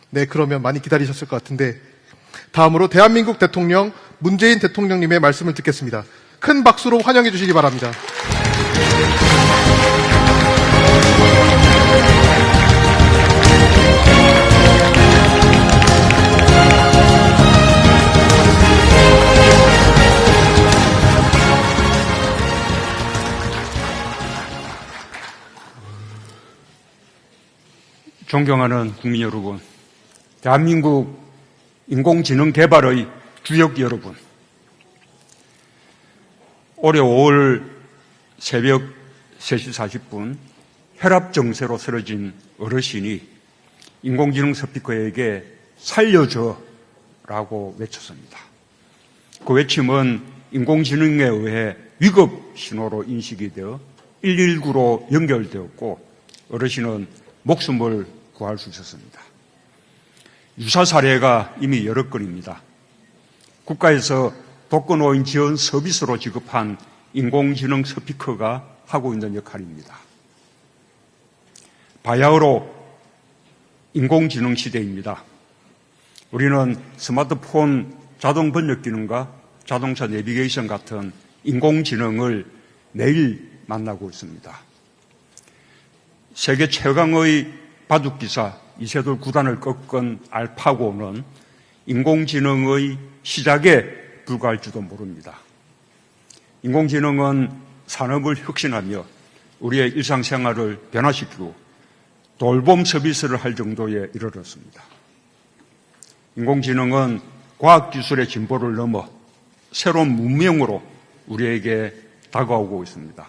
네, 그러면 많이 기다리셨을 것 같은데 다음으로 대한민국 대통령 문재인 대통령님의 말씀을 듣겠습니다. 큰 박수로 환영해 주시기 바랍니다. 존경하는 국민 여러분, 대한민국 인공지능 개발의 주역 여러분, 올해 5월 새벽 3시 40분 혈압 증세로 쓰러진 어르신이 인공지능 스피커에게 살려줘 라고 외쳤습니다. 그 외침은 인공지능에 의해 위급 신호로 인식이 되어 119로 연결되었고 어르신은 목숨을 구할 수 있었습니다. 유사 사례가 이미 여러 건입니다. 국가에서 독거노인 지원 서비스로 지급한 인공지능 스피커가 하고 있는 역할입니다. 바야흐로 인공지능 시대입니다. 우리는 스마트폰 자동 번역 기능과 자동차 내비게이션 같은 인공지능을 매일 만나고 있습니다. 세계 최강의 바둑기사 이세돌 9단을 꺾은 알파고는 인공지능의 시작에 불과할지도 모릅니다. 인공지능은 산업을 혁신하며 우리의 일상생활을 변화시키고 돌봄 서비스를 할 정도에 이르렀습니다. 인공지능은 과학기술의 진보를 넘어 새로운 문명으로 우리에게 다가오고 있습니다.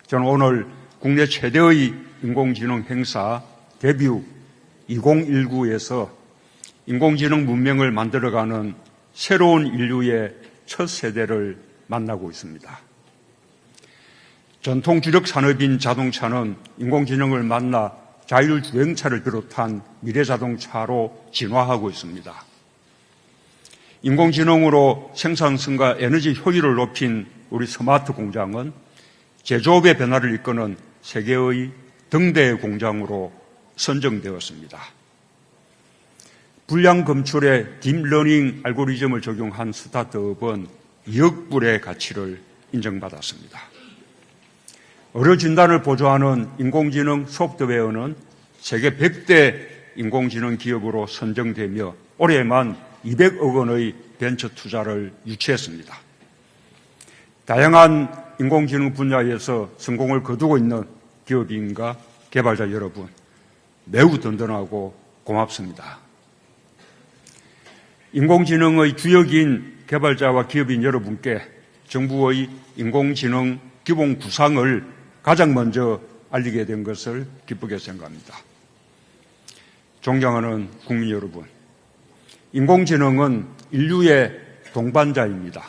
저는 오늘 국내 최대의 인공지능 행사 데뷔 2019에서 인공지능 문명을 만들어가는 새로운 인류의 첫 세대를 만나고 있습니다. 전통 주력 산업인 자동차는 인공지능을 만나 자율주행차를 비롯한 미래자동차로 진화하고 있습니다. 인공지능으로 생산성과 에너지 효율을 높인 우리 스마트 공장은 제조업의 변화를 이끄는 세계의 등대 공장으로 선정되었습니다. 불량 검출에 딥러닝 알고리즘을 적용한 스타트업은 2억 불의 가치를 인정받았습니다. 의료 진단을 보조하는 인공지능 소프트웨어는 세계 100대 인공지능 기업으로 선정되며 올해만 200억 원의 벤처 투자를 유치했습니다. 다양한 인공지능 분야에서 성공을 거두고 있는 기업인과 개발자 여러분, 매우 든든하고 고맙습니다. 인공지능의 주역인 개발자와 기업인 여러분께 정부의 인공지능 기본 구상을 가장 먼저 알리게 된 것을 기쁘게 생각합니다. 존경하는 국민 여러분, 인공지능은 인류의 동반자입니다.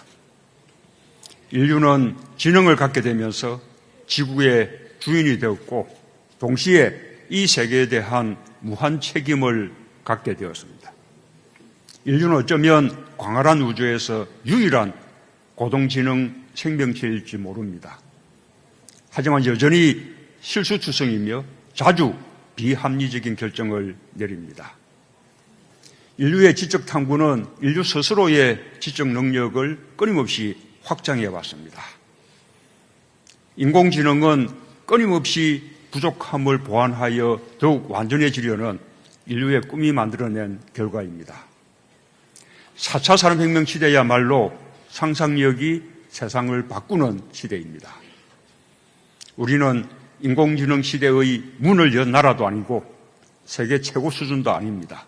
인류는 지능을 갖게 되면서 지구의 주인이 되었고 동시에 이 세계에 대한 무한 책임을 갖게 되었습니다. 인류는 어쩌면 광활한 우주에서 유일한 고동지능 생명체일지 모릅니다. 하지만 여전히 실수투성이며 자주 비합리적인 결정을 내립니다. 인류의 지적 탐구는 인류 스스로의 지적 능력을 끊임없이 확장해 왔습니다. 인공지능은 끊임없이 부족함을 보완하여 더욱 완전해지려는 인류의 꿈이 만들어낸 결과입니다. 4차 산업혁명 시대야말로 상상력이 세상을 바꾸는 시대입니다. 우리는 인공지능 시대의 문을 연 나라도 아니고 세계 최고 수준도 아닙니다.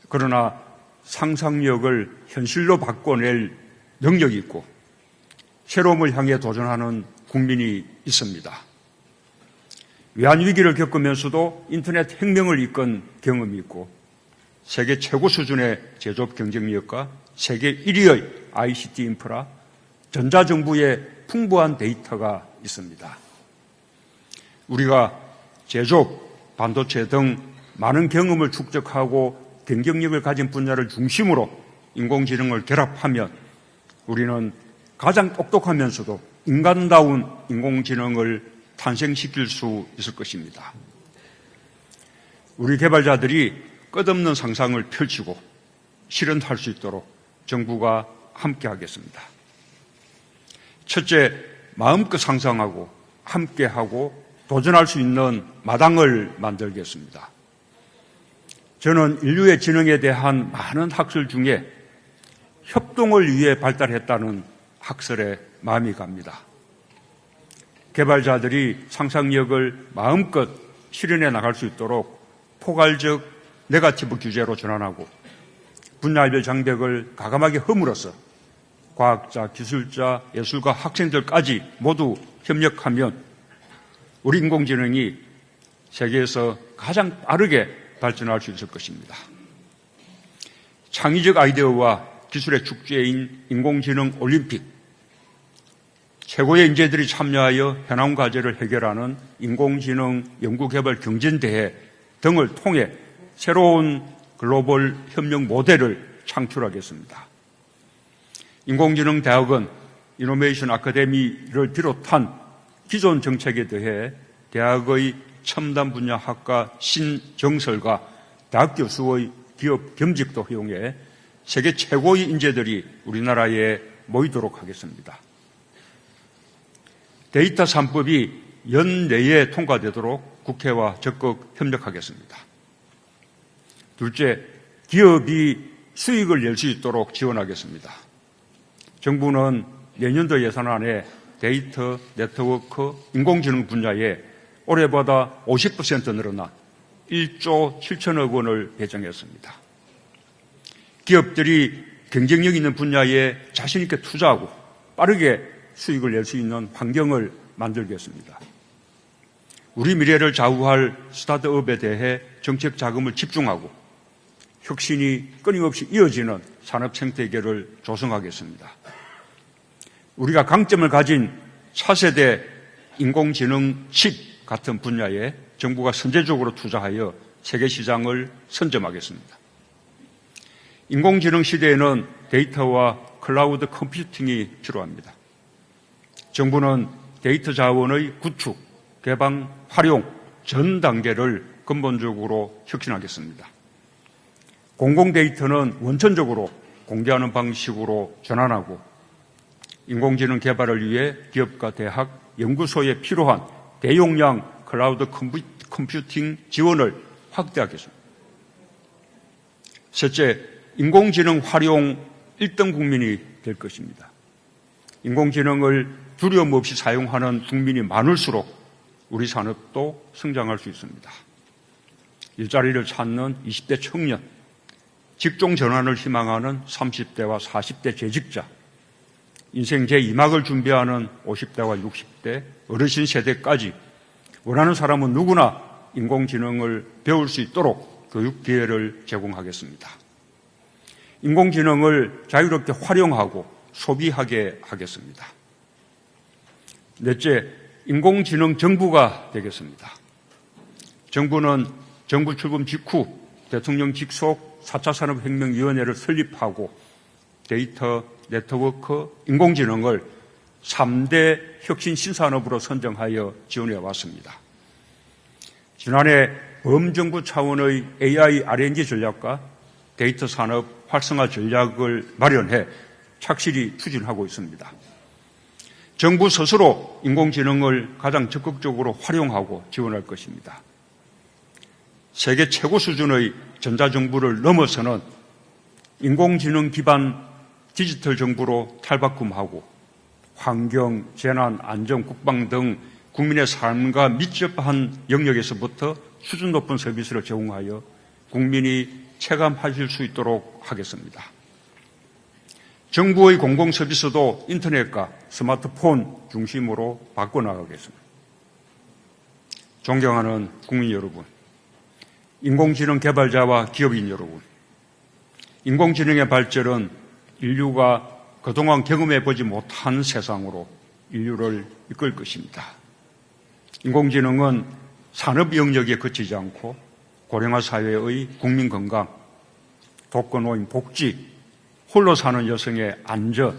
그러나 상상력을 현실로 바꿔낼 능력이 있고 새로움을 향해 도전하는 국민이 있습니다. 외환위기를 겪으면서도 인터넷 혁명을 이끈 경험이 있고 세계 최고 수준의 제조업 경쟁력과 세계 1위의 ICT 인프라, 전자정부의 풍부한 데이터가 있습니다. 우리가 제조업, 반도체 등 많은 경험을 축적하고 경쟁력을 가진 분야를 중심으로 인공지능을 결합하면 우리는 가장 똑똑하면서도 인간다운 인공지능을 탄생시킬 수 있을 것입니다. 우리 개발자들이 끝없는 상상을 펼치고 실현할 수 있도록 정부가 함께하겠습니다. 첫째, 마음껏 상상하고 함께하고 도전할 수 있는 마당을 만들겠습니다. 저는 인류의 지능에 대한 많은 학설 중에 협동을 위해 발달했다는 학설에 마음이 갑니다. 개발자들이 상상력을 마음껏 실현해 나갈 수 있도록 포괄적 네거티브 규제로 전환하고 분야별 장벽을 과감하게 허물어서 과학자, 기술자, 예술가, 학생들까지 모두 협력하면 우리 인공지능이 세계에서 가장 빠르게 발전할 수 있을 것입니다. 창의적 아이디어와 기술의 축제인 인공지능 올림픽, 최고의 인재들이 참여하여 현안 과제를 해결하는 인공지능 연구개발 경진대회 등을 통해 새로운 글로벌 협력 모델을 창출하겠습니다. 인공지능 대학은 이노베이션 아카데미를 비롯한 기존 정책에 대해 대학의 첨단 분야 학과 신정설과 대학 교수의 기업 겸직도 허용해 세계 최고의 인재들이 우리나라에 모이도록 하겠습니다. 데이터 3법이 연내에 통과되도록 국회와 적극 협력하겠습니다. 둘째, 기업이 수익을 낼 수 있도록 지원하겠습니다. 정부는 내년도 예산안에 데이터, 네트워크, 인공지능 분야에 올해보다 50% 늘어난 1조 7천억 원을 배정했습니다. 기업들이 경쟁력 있는 분야에 자신 있게 투자하고 빠르게 수익을 낼 수 있는 환경을 만들겠습니다. 우리 미래를 좌우할 스타트업에 대해 정책 자금을 집중하고 혁신이 끊임없이 이어지는 산업 생태계를 조성하겠습니다. 우리가 강점을 가진 차세대 인공지능 칩 같은 분야에 정부가 선제적으로 투자하여 세계 시장을 선점하겠습니다. 인공지능 시대에는 데이터와 클라우드 컴퓨팅이 필요합니다. 정부는 데이터 자원의 구축, 개방, 활용 전 단계를 근본적으로 혁신하겠습니다. 공공 데이터는 원천적으로 공개하는 방식으로 전환하고 인공지능 개발을 위해 기업과 대학, 연구소에 필요한 대용량 클라우드 컴퓨팅 지원을 확대하겠습니다. 셋째, 인공지능 활용 1등 국민이 될 것입니다. 인공지능을 두려움 없이 사용하는 국민이 많을수록 우리 산업도 성장할 수 있습니다. 일자리를 찾는 20대 청년, 직종 전환을 희망하는 30대와 40대 재직자, 인생 제2막을 준비하는 50대와 60대, 어르신 세대까지 원하는 사람은 누구나 인공지능을 배울 수 있도록 교육 기회를 제공하겠습니다. 인공지능을 자유롭게 활용하고 소비하게 하겠습니다. 넷째, 인공지능 정부가 되겠습니다. 정부는 정부 출범 직후 대통령 직속 4차 산업혁명위원회를 설립하고 데이터, 네트워크, 인공지능을 3대 혁신 신산업으로 선정하여 지원해 왔습니다. 지난해 범정부 차원의 AI R&D 전략과 데이터 산업 활성화 전략을 마련해 착실히 추진하고 있습니다. 정부 스스로 인공지능을 가장 적극적으로 활용하고 지원할 것입니다. 세계 최고 수준의 전자정부를 넘어서는 인공지능 기반 디지털 정부로 탈바꿈하고 환경, 재난, 안전, 국방 등 국민의 삶과 밀접한 영역에서부터 수준 높은 서비스를 제공하여 국민이 체감하실 수 있도록 하겠습니다. 정부의 공공 서비스도 인터넷과 스마트폰 중심으로 바꿔나가겠습니다. 존경하는 국민 여러분, 인공지능 개발자와 기업인 여러분, 인공지능의 발전은 인류가 그동안 경험해보지 못한 세상으로 인류를 이끌 것입니다. 인공지능은 산업 영역에 그치지 않고 고령화 사회의 국민 건강, 독거노인 복지, 홀로 사는 여성의 안전,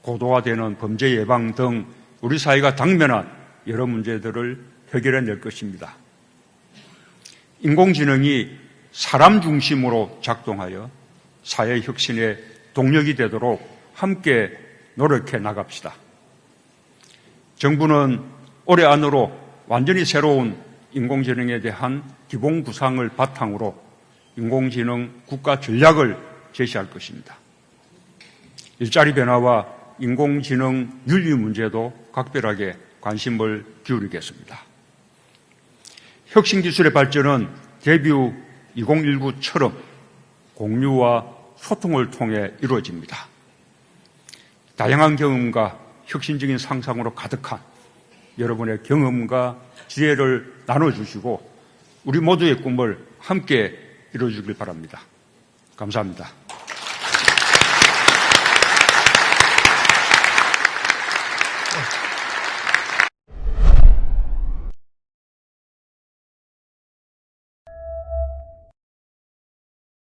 고도화되는 범죄 예방 등 우리 사회가 당면한 여러 문제들을 해결해낼 것입니다. 인공지능이 사람 중심으로 작동하여 사회 혁신의 동력이 되도록 함께 노력해 나갑시다. 정부는 올해 안으로 완전히 새로운 인공지능에 대한 기본 구상을 바탕으로 인공지능 국가 전략을 제시할 것입니다. 일자리 변화와 인공지능 윤리 문제도 각별하게 관심을 기울이겠습니다. 혁신기술의 발전은 데뷔 2019처럼 공유와 소통을 통해 이루어집니다. 다양한 경험과 혁신적인 상상으로 가득한 여러분의 경험과 지혜를 나눠주시고 우리 모두의 꿈을 함께 이루어주길 바랍니다. 감사합니다.